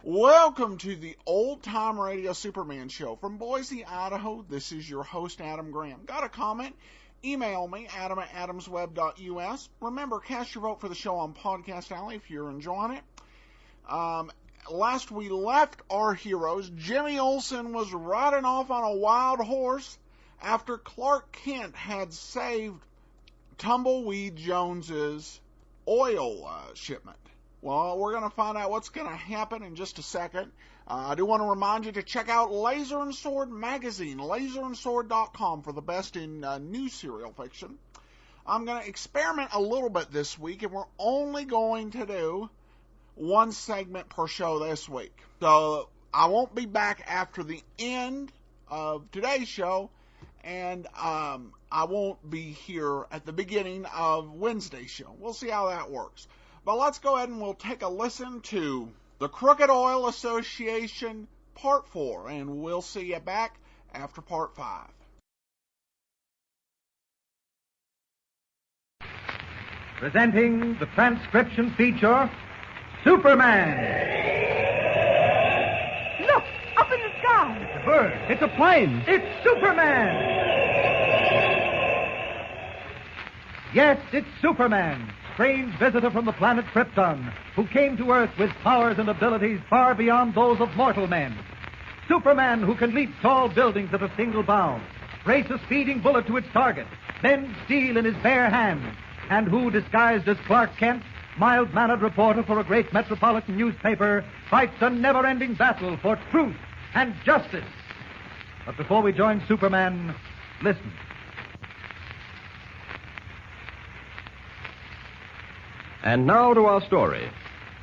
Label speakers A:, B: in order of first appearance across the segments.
A: Welcome to the Old Time Radio Superman Show. From Boise, Idaho, this is your host, Adam Graham. Got a comment? Email me, adam@adamsweb.us. Remember, cast your vote for the show on Podcast Alley if you're enjoying it. Last we left our heroes, Jimmy Olsen was riding off on a wild horse after Clark Kent had saved Tumbleweed Jones's oil shipment. Well, we're going to find out what's going to happen in just a second. I do want to remind you to check out Laser and Sword magazine, laserandsword.com, for the best in new serial fiction. I'm going to experiment a little bit this week, and we're only going to do one segment per show this week. So I won't be back after the end of today's show, and I won't be here at the beginning of Wednesday's show. We'll see how that works. But let's go ahead and we'll take a listen to the Crooked Oil Association Part 4, and we'll see you back after Part 5.
B: Presenting the transcription feature, Superman.
C: Look, up in the sky.
B: It's a bird. It's a plane. It's Superman. Yes, it's Superman, strange visitor from the planet Krypton, who came to Earth with powers and abilities far beyond those of mortal men. Superman, who can leap tall buildings at a single bound, race a speeding bullet to its target, bend steel in his bare hands, and who, disguised as Clark Kent, mild-mannered reporter for a great metropolitan newspaper, fights a never-ending battle for truth and justice. But before we join Superman, listen.
D: And now to our story.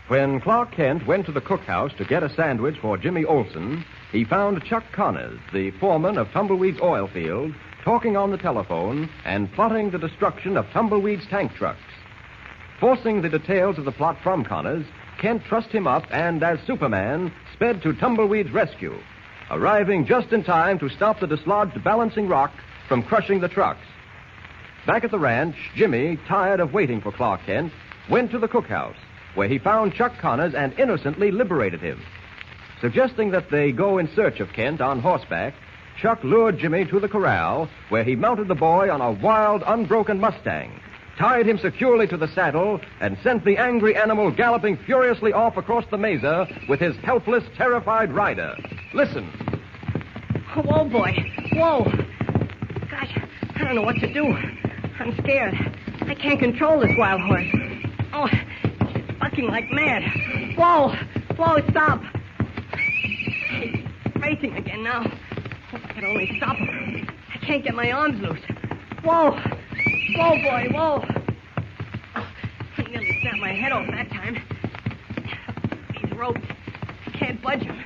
D: When Clark Kent went to the cookhouse to get a sandwich for Jimmy Olsen, he found Chuck Connors, the foreman of Tumbleweed's oil field, talking on the telephone and plotting the destruction of Tumbleweed's tank trucks. Forcing the details of the plot from Connors, Kent trussed him up and, as Superman, sped to Tumbleweed's rescue, arriving just in time to stop the dislodged balancing rock from crushing the trucks. Back at the ranch, Jimmy, tired of waiting for Clark Kent, went to the cookhouse, where he found Chuck Connors and innocently liberated him. Suggesting that they go in search of Kent on horseback, Chuck lured Jimmy to the corral, where he mounted the boy on a wild, unbroken Mustang, tied him securely to the saddle, and sent the angry animal galloping furiously off across the mesa with his helpless, terrified rider. Listen.
C: Whoa, boy. Whoa. Gosh, I don't know what to do. I'm scared. I can't control this wild horse. Oh, he's bucking like mad. Whoa. Whoa, stop. He's racing again now. If I could only stop him. I can't get my arms loose. Whoa. Whoa, boy, whoa. Oh, I nearly snapped my head off that time. These ropes. I can't budge him.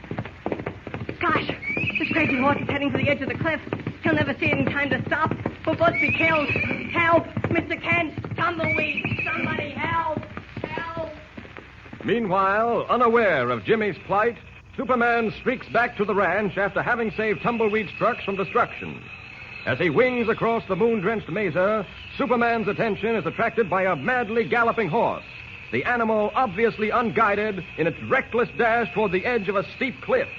C: Gosh, this crazy horse is heading for the edge of the cliff. He'll never see it in time to stop. We'll both be killed. Help! Mr. Kent! Tumbleweed! Somebody help! Help!
D: Meanwhile, unaware of Jimmy's plight, Superman streaks back to the ranch after having saved Tumbleweed's trucks from destruction. As he wings across the moon-drenched mesa, Superman's attention is attracted by a madly galloping horse, the animal obviously unguided in its reckless dash toward the edge of a steep cliff.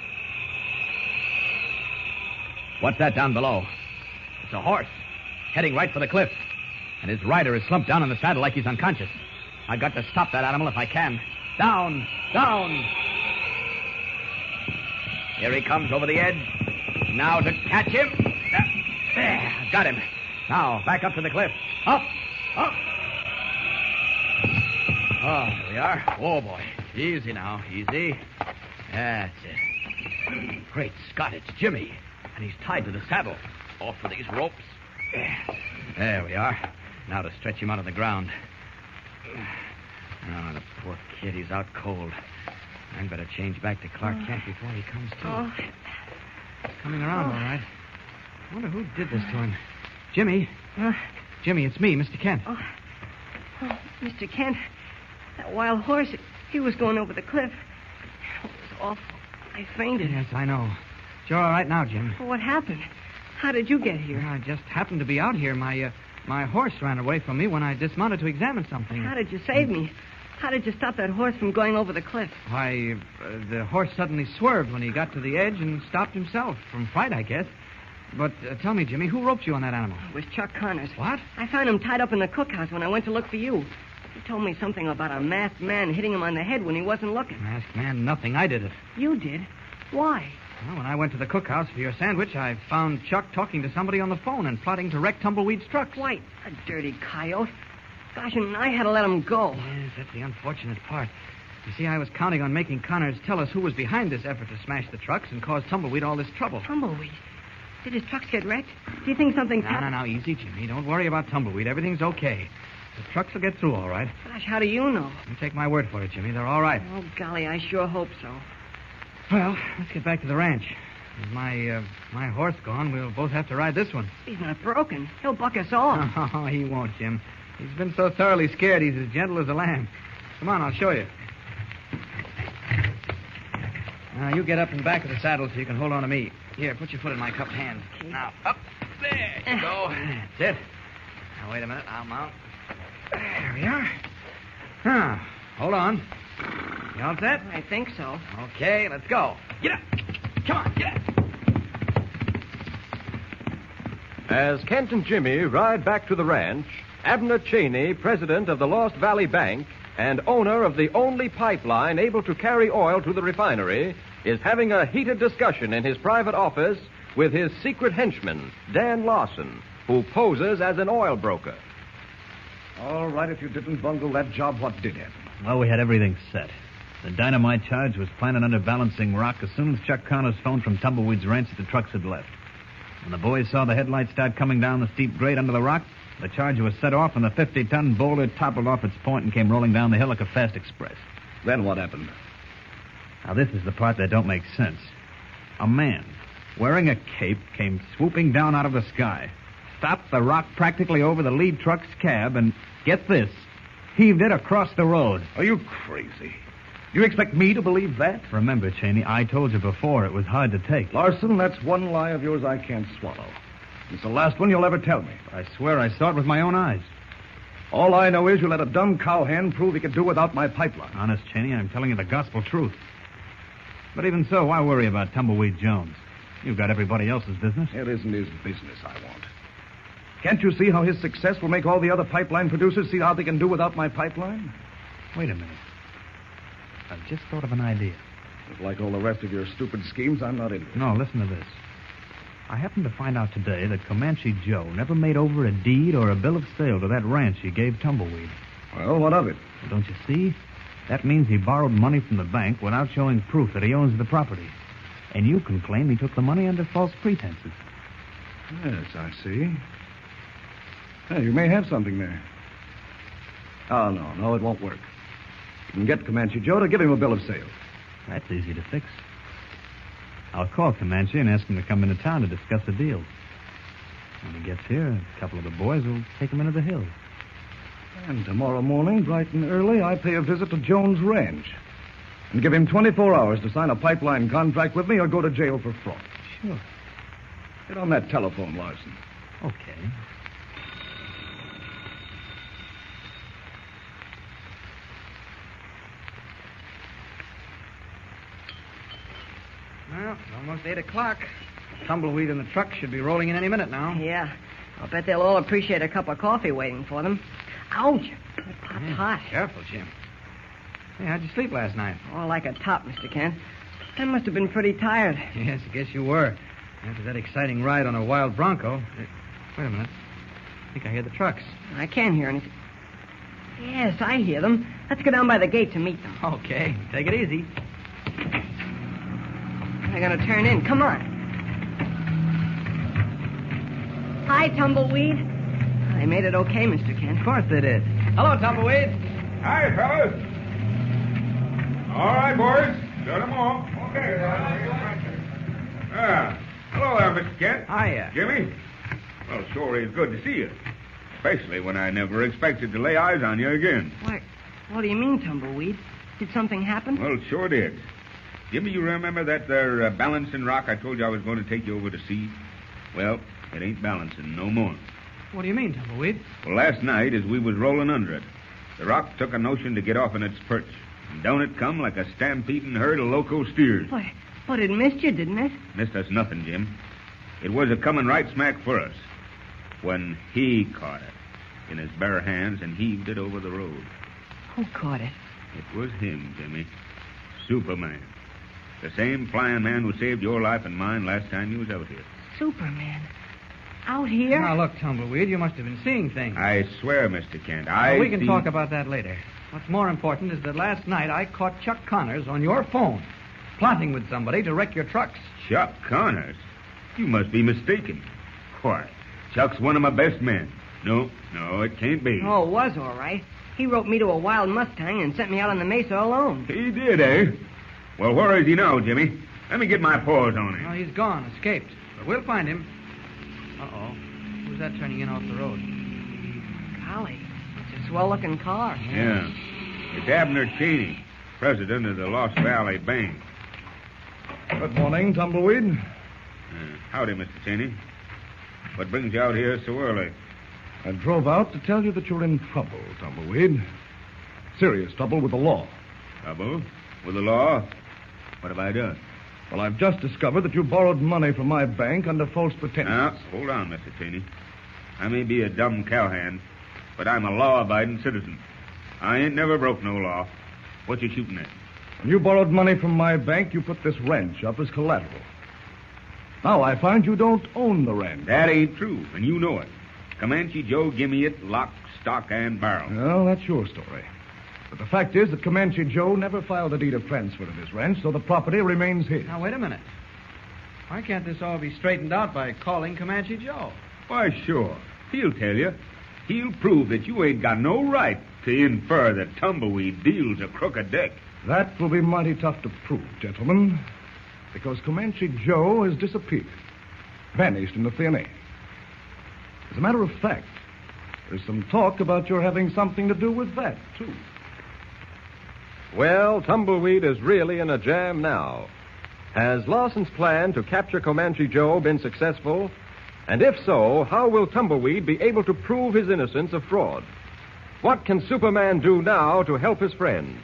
E: What's that down below? It's a horse, heading right for the cliff. And his rider is slumped down in the saddle like he's unconscious. I've got to stop that animal if I can. Down! Down! Here he comes over the edge. Now to catch him. There, I've got him. Now, back up to the cliff. Up! Up! Oh, there we are. Oh, boy. Easy now. Easy. That's it. Great Scott, it's Jimmy. And he's tied to the saddle. Off with these ropes. There we are. Now to stretch him out on the ground. Oh, the poor kid, he's out cold. I'd better change back to Clark Kent before he comes to.
C: Oh.
E: He's coming around, all right. I wonder who did this to him. Jimmy. Jimmy, it's me, Mr. Kent.
C: Oh, Mr. Kent, that wild horse, he was going over the cliff. It was awful. I fainted.
E: Yes, I know. You're all right now, Jim.
C: Well, what happened? How did you get here?
E: I just happened to be out here. My horse ran away from me when I dismounted to examine something.
C: How did you save me? How did you stop that horse from going over the cliff?
E: Why, the horse suddenly swerved when he got to the edge and stopped himself. From fright, I guess. But tell me, Jimmy, who roped you on that animal?
C: It was Chuck Connors.
E: What?
C: I found him tied up in the cookhouse when I went to look for you. He told me something about a masked man hitting him on the head when he wasn't looking.
E: Masked man, nothing. I did it.
C: You did? Why?
E: Well, when I went to the cookhouse for your sandwich, I found Chuck talking to somebody on the phone and plotting to wreck Tumbleweed's trucks.
C: Why, a dirty coyote. Gosh, and I had to let him go.
E: Yes, that's the unfortunate part. You see, I was counting on making Connors tell us who was behind this effort to smash the trucks and cause Tumbleweed all this trouble.
C: Tumbleweed? Did his trucks get wrecked? Do you think something's happened?
E: No, easy, Jimmy. Don't worry about Tumbleweed. Everything's okay. The trucks will get through all right.
C: Gosh, how do you know?
E: You take my word for it, Jimmy. They're all right.
C: Oh, golly, I sure hope so.
E: Well, let's get back to the ranch. With my horse gone, we'll both have to ride this one.
C: He's not broken. He'll buck us off.
E: Oh, he won't, Jim. He's been so thoroughly scared, he's as gentle as a lamb. Come on, I'll show you. Now, you get up in back of the saddle so you can hold on to me. Here, put your foot in my cupped hand.
C: Okay.
E: Now, up. There you go. That's it. Now, wait a minute. I'll mount. There we are. Now, hold on. You all set?
C: I think so.
E: Okay, let's go. Get up. Come on, get up.
D: As Kent and Jimmy ride back to the ranch, Abner Cheney, president of the Lost Valley Bank and owner of the only pipeline able to carry oil to the refinery, is having a heated discussion in his private office with his secret henchman, Dan Lawson, who poses as an oil broker.
F: All right, if you didn't bungle that job, what did happen?
G: Well, we had everything set. The dynamite charge was planted under balancing rock as soon as Chuck Connors phoned from Tumbleweed's ranch that the trucks had left. When the boys saw the headlights start coming down the steep grade under the rock, the charge was set off and the 50-ton boulder toppled off its point and came rolling down the hill like a fast express.
F: Then what happened?
G: Now, this is the part that don't make sense. A man, wearing a cape, came swooping down out of the sky, stopped the rock practically over the lead truck's cab, and, get this, heaved it across the road.
F: Are you crazy? You expect me to believe that?
G: Remember, Cheney, I told you before it was hard to take.
F: Larson, that's one lie of yours I can't swallow. It's the last one you'll ever tell me.
G: I swear I saw it with my own eyes.
F: All I know is you let a dumb cowhand prove he could do without my pipeline.
G: Honest, Cheney, I'm telling you the gospel truth. But even so, why worry about Tumbleweed Jones? You've got everybody else's business.
F: It isn't his business I want. Can't you see how his success will make all the other pipeline producers see how they can do without my pipeline?
G: Wait a minute. I've just thought of an idea.
F: But like all the rest of your stupid schemes, I'm not into it.
G: No, listen to this. I happened to find out today that Comanche Joe never made over a deed or a bill of sale to that ranch he gave Tumbleweed.
F: Well, what of it?
G: Well, don't you see? That means he borrowed money from the bank without showing proof that he owns the property. And you can claim he took the money under false pretenses.
F: Yes, I see. Well, you may have something there. Oh, no, it won't work. You can get Comanche Joe to give him a bill of sale.
G: That's easy to fix. I'll call Comanche and ask him to come into town to discuss the deal. When he gets here, a couple of the boys will take him into the hills.
F: And tomorrow morning, bright and early, I pay a visit to Jones' ranch and give him 24 hours to sign a pipeline contract with me or go to jail for fraud.
G: Sure.
F: Get on that telephone, Larson.
G: Okay.
E: Well, it's almost 8 o'clock. Tumbleweed and the truck should be rolling in any minute now.
C: Yeah. I'll bet they'll all appreciate a cup of coffee waiting for them. Ouch. That pot's hot.
E: Careful, Jim. Hey, how'd you sleep last night?
C: Oh, like a top, Mr. Kent. I must have been pretty tired.
E: Yes, I guess you were. After that exciting ride on a wild bronco. Wait a minute. I think I hear the trucks.
C: I can't hear anything. Yes, I hear them. Let's go down by the gate to meet them.
E: Okay, take it easy.
C: They're going to turn in. Come on. Hi, Tumbleweed. They made it okay, Mr. Kent.
E: Of course they did. Hello, Tumbleweed.
H: Hi, fellas. All right, boys. Shut them off. Okay. Hello there, Mr. Kent.
E: Hiya.
H: Jimmy. Well, sure is good to see you. Especially when I never expected to lay eyes on you again.
C: Why, what do you mean, Tumbleweed? Did something happen?
H: Well, it sure did. Jimmy, you remember that there balancing rock I told you I was going to take you over to see? Well, it ain't balancing no more.
E: What do you mean, Tumbleweed?
H: Well, last night, as we was rolling under it, The rock took a notion to get off in its perch. And down it come like a stampeding herd of loco steers.
C: But it missed you, didn't it?
H: Missed us nothing, Jim. It was a coming right smack for us when he caught it in his bare hands and heaved it over the road.
C: Who caught it?
H: It was him, Jimmy. Superman. The same flying man who saved your life and mine last time you was out here.
C: Superman? Out here?
I: Now, look, Tumbleweed, you must have been seeing things.
H: I swear, Mr. Kent,
I: We can talk about that later. What's more important is that last night I caught Chuck Connors on your phone, plotting with somebody to wreck your trucks.
H: Chuck Connors? You must be mistaken. Why, Chuck's one of my best men. No, it can't be.
C: Oh, it was all right. He roped me to a wild Mustang and sent me out on the mesa alone.
H: He did, eh? Well, where is he now, Jimmy? Let me get my paws on him.
I: Oh, he's gone, escaped. But we'll find him. Uh-oh. Who's that turning in off the road?
C: Golly, it's a swell-looking car.
H: Yeah. It's Abner Cheney, president of the Lost Valley Bank.
F: Good morning, Tumbleweed.
H: Howdy, Mr. Cheney. What brings you out here so early?
F: I drove out to tell you that you're in trouble, Tumbleweed. Serious trouble with the law.
H: Trouble? With the law? What have I done?
F: Well, I've just discovered that you borrowed money from my bank under false pretenses.
H: Now, hold on, Mr. Cheney. I may be a dumb cowhand, but I'm a law-abiding citizen. I ain't never broke no law. What you shooting at?
F: When you borrowed money from my bank, you put this ranch up as collateral. Now I find you don't own the ranch.
H: That ain't true, and you know it. Comanche Joe gimme it lock, stock, and barrel.
F: Well, that's your story. But the fact is that Comanche Joe never filed a deed of transfer to this ranch, so the property remains his.
I: Now, wait a minute. Why can't this all be straightened out by calling Comanche Joe?
H: Why, sure. He'll tell you. He'll prove that you ain't got no right to infer that Tumbleweed deals a crooked deck.
F: That will be mighty tough to prove, gentlemen, because Comanche Joe has disappeared, vanished into thin air. As a matter of fact, there's some talk about your having something to do with that, too.
D: Well, Tumbleweed is really in a jam now. Has Lawson's plan to capture Comanche Joe been successful? And if so, how will Tumbleweed be able to prove his innocence of fraud? What can Superman do now to help his friend?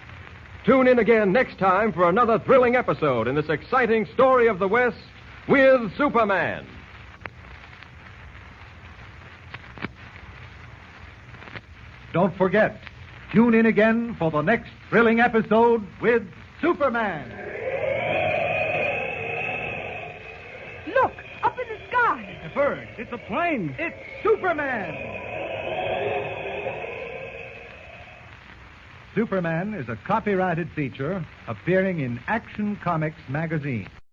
D: Tune in again next time for another thrilling episode in this exciting story of the West with Superman.
B: Don't forget, tune in again for the next thrilling episode with Superman.
C: Look, up in the sky.
B: It's a bird. It's a plane. It's Superman. Superman is a copyrighted feature appearing in Action Comics magazine.